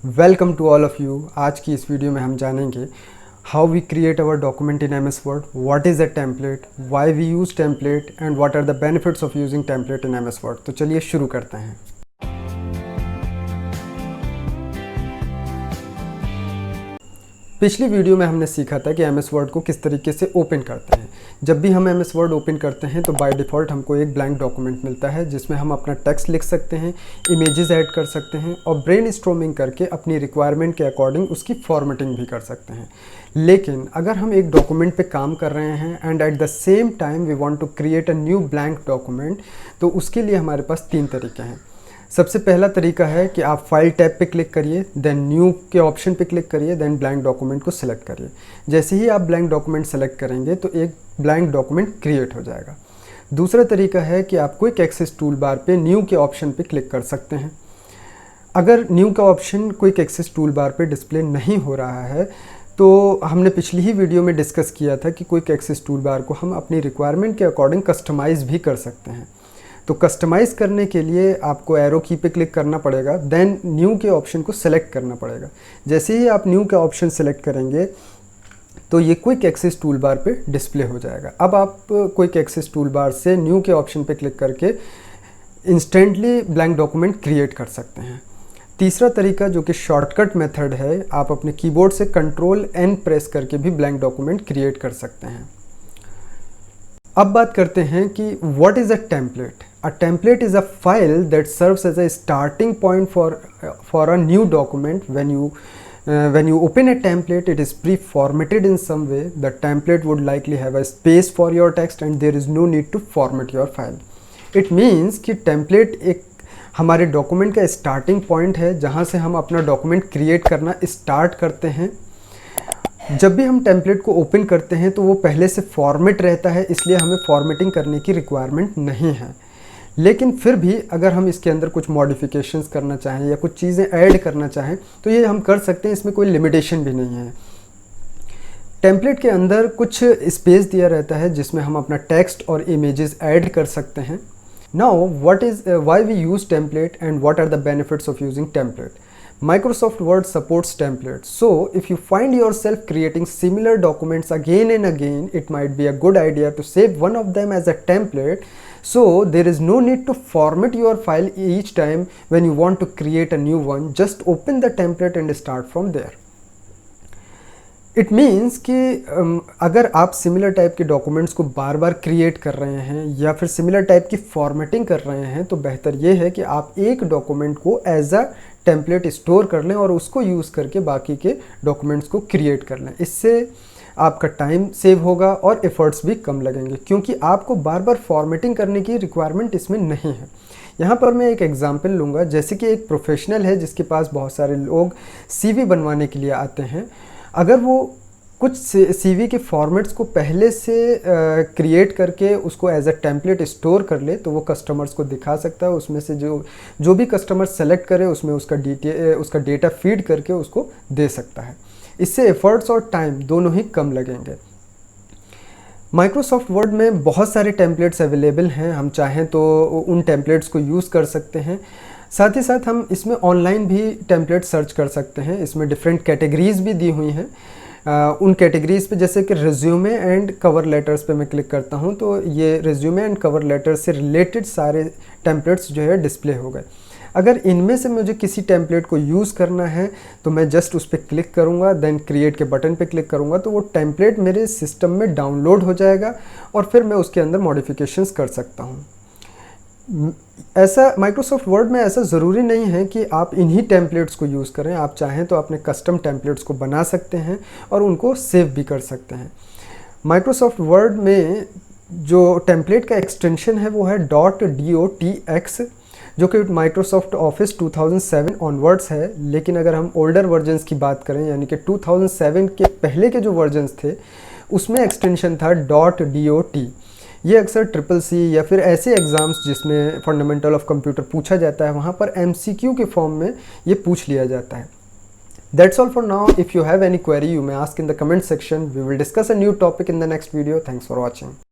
Welcome to all of you. आज की इस वीडियो में हम जानेंगे how we create our document in M S Word, what is a template, why we use template and what are the benefits of using template in M S Word. तो चलिए शुरू करते हैं। पिछली वीडियो में हमने सीखा था कि एम एस वर्ड को किस तरीके से ओपन करते हैं। जब भी हम एम एस वर्ड ओपन करते हैं तो बाय डिफ़ॉल्ट हमको एक ब्लैंक डॉक्यूमेंट मिलता है जिसमें हम अपना टेक्स्ट लिख सकते हैं, इमेजेस ऐड कर सकते हैं और ब्रेन स्टॉर्मिंग करके अपनी रिक्वायरमेंट के अकॉर्डिंग उसकी फॉर्मेटिंग भी कर सकते हैं। लेकिन अगर हम एक डॉक्यूमेंट पे काम कर रहे हैं and at the same time we want to create a new blank document, तो उसके लिए हमारे पास 3 तरीके हैं। सबसे पहला तरीका है कि आप फाइल टैब पे क्लिक करिए, देन न्यू के ऑप्शन पे क्लिक करिए, देन ब्लैंक डॉक्यूमेंट को सिलेक्ट करिए। जैसे ही आप ब्लैंक डॉक्यूमेंट सेलेक्ट करेंगे तो एक ब्लैंक डॉक्यूमेंट क्रिएट हो जाएगा। दूसरा तरीका है कि आप क्विक एक्सेस टूल बार पे न्यू के ऑप्शन पे क्लिक कर सकते हैं। अगर न्यू का option quick access tool bar पे डिस्प्ले नहीं हो रहा है तो हमने पिछली ही वीडियो में डिस्कस किया था कि क्विक एक्सेस टूल बार को हम अपनी रिक्वायरमेंट के अकॉर्डिंग कस्टमाइज़ भी कर सकते हैं। तो कस्टमाइज़ करने के लिए आपको एरो की पे क्लिक करना पड़ेगा, देन न्यू के ऑप्शन को सिलेक्ट करना पड़ेगा। जैसे ही आप न्यू का ऑप्शन सेलेक्ट करेंगे तो ये क्विक एक्सेस टूल बार पे डिस्प्ले हो जाएगा। अब आप क्विक एक्सेस टूल बार से न्यू के ऑप्शन पे क्लिक करके इंस्टेंटली ब्लैंक डॉक्यूमेंट क्रिएट कर सकते हैं। तीसरा तरीका जो कि शॉर्टकट मेथड है, आप अपने कीबोर्ड से Ctrl+N प्रेस करके भी ब्लैंक डॉक्यूमेंट क्रिएट कर सकते हैं। अब बात करते हैं कि what is a template. A template is a file that serves as a starting point for a new document. when you open a template, it is pre-formatted in some way. The template would likely have a space for your text and there is no need to format your file. It means कि template एक हमारे document का starting point है जहाँ से हम अपना document create करना स्टार्ट करते हैं। जब भी हम टेम्पलेट को ओपन करते हैं तो वो पहले से फॉर्मेट रहता है, इसलिए हमें फॉर्मेटिंग करने की रिक्वायरमेंट नहीं है। लेकिन फिर भी अगर हम इसके अंदर कुछ मॉडिफिकेशंस करना चाहें या कुछ चीज़ें ऐड करना चाहें तो ये हम कर सकते हैं, इसमें कोई लिमिटेशन भी नहीं है। टेम्पलेट के अंदर कुछ स्पेस दिया रहता है जिसमें हम अपना टेक्स्ट और इमेजेस ऐड कर सकते हैं। Now why we use template and what are the benefits of using template. Microsoft Word supports templates, so if you find yourself creating similar documents again and again, it might be a good idea to save one of them as a template, so there is no need to format your file each time when you want to create a new one. Just open the template and start from there. It means कि अगर आप similar type के documents को बार बार create कर रहे हैं या फिर सिमिलर टाइप की फॉर्मेटिंग कर रहे हैं तो बेहतर ये है कि आप एक डॉक्यूमेंट को एज अ टेम्पलेट स्टोर कर लें और उसको यूज़ करके बाकी के डॉक्यूमेंट्स को क्रिएट कर लें। इससे आपका टाइम सेव होगा और एफर्ट्स भी कम लगेंगे क्योंकि आपको बार बार फॉर्मेटिंग करने की रिक्वायरमेंट इसमें नहीं है। यहाँ पर मैं एक एग्जांपल लूँगा, जैसे कि एक प्रोफेशनल है जिसके पास बहुत सारे लोग सीवी बनवाने के लिए आते हैं। अगर वो कुछ सीवी के फॉर्मेट्स को पहले से क्रिएट करके उसको एज अ टेम्पलेट स्टोर कर ले तो वो कस्टमर्स को दिखा सकता है। उसमें से जो भी कस्टमर सेलेक्ट करे उसमें उसका डेटा फीड करके उसको दे सकता है। इससे एफर्ट्स और टाइम दोनों ही कम लगेंगे। माइक्रोसॉफ्ट वर्ड में बहुत सारे टेम्पलेट्स अवेलेबल हैं, हम चाहें तो उन टेम्पलेट्स को यूज़ कर सकते हैं। साथ ही साथ हम इसमें ऑनलाइन भी टेम्पलेट सर्च कर सकते हैं। इसमें डिफरेंट कैटेगरीज भी दी हुई हैं। उन कैटेगरीज पे जैसे कि रिज्यूमे एंड कवर लेटर्स पे मैं क्लिक करता हूँ तो ये रिज्यूमे एंड कवर लेटर्स से रिलेटेड सारे टेम्पलेट्स जो है डिस्प्ले हो गए। अगर इनमें से मुझे किसी टेम्पलेट को यूज़ करना है तो मैं जस्ट उस पर क्लिक करूँगा, देन क्रिएट के बटन पे क्लिक करूँगा तो वो टेम्पलेट मेरे सिस्टम में डाउनलोड हो जाएगा और फिर मैं उसके अंदर मॉडिफिकेशंस कर सकता हूँ। ऐसा माइक्रोसॉफ्ट वर्ड में ऐसा ज़रूरी नहीं है कि आप इन्हीं टेम्पलेट्स को यूज़ करें। आप चाहें तो अपने कस्टम टेम्पलेट्स को बना सकते हैं और उनको सेव भी कर सकते हैं। माइक्रोसॉफ्ट वर्ड में जो टेम्पलेट का एक्सटेंशन है वो है .docx, जो कि माइक्रोसॉफ्ट ऑफिस 2007 ऑनवर्ड्स है। लेकिन अगर हम ओल्डर वर्जन्स की बात करें यानी कि 2007 के पहले के जो वर्जन्स थे उसमें एक्सटेंशन था .dot। ये अक्सर CCC या फिर ऐसे एग्ज़ाम्स जिसमें फंडामेंटल ऑफ कंप्यूटर पूछा जाता है वहाँ पर MCQ के फॉर्म में ये पूछ लिया जाता है। That's all for now. If you have any query, you may ask in the comment section. We will discuss a new topic in the next video. Thanks for watching.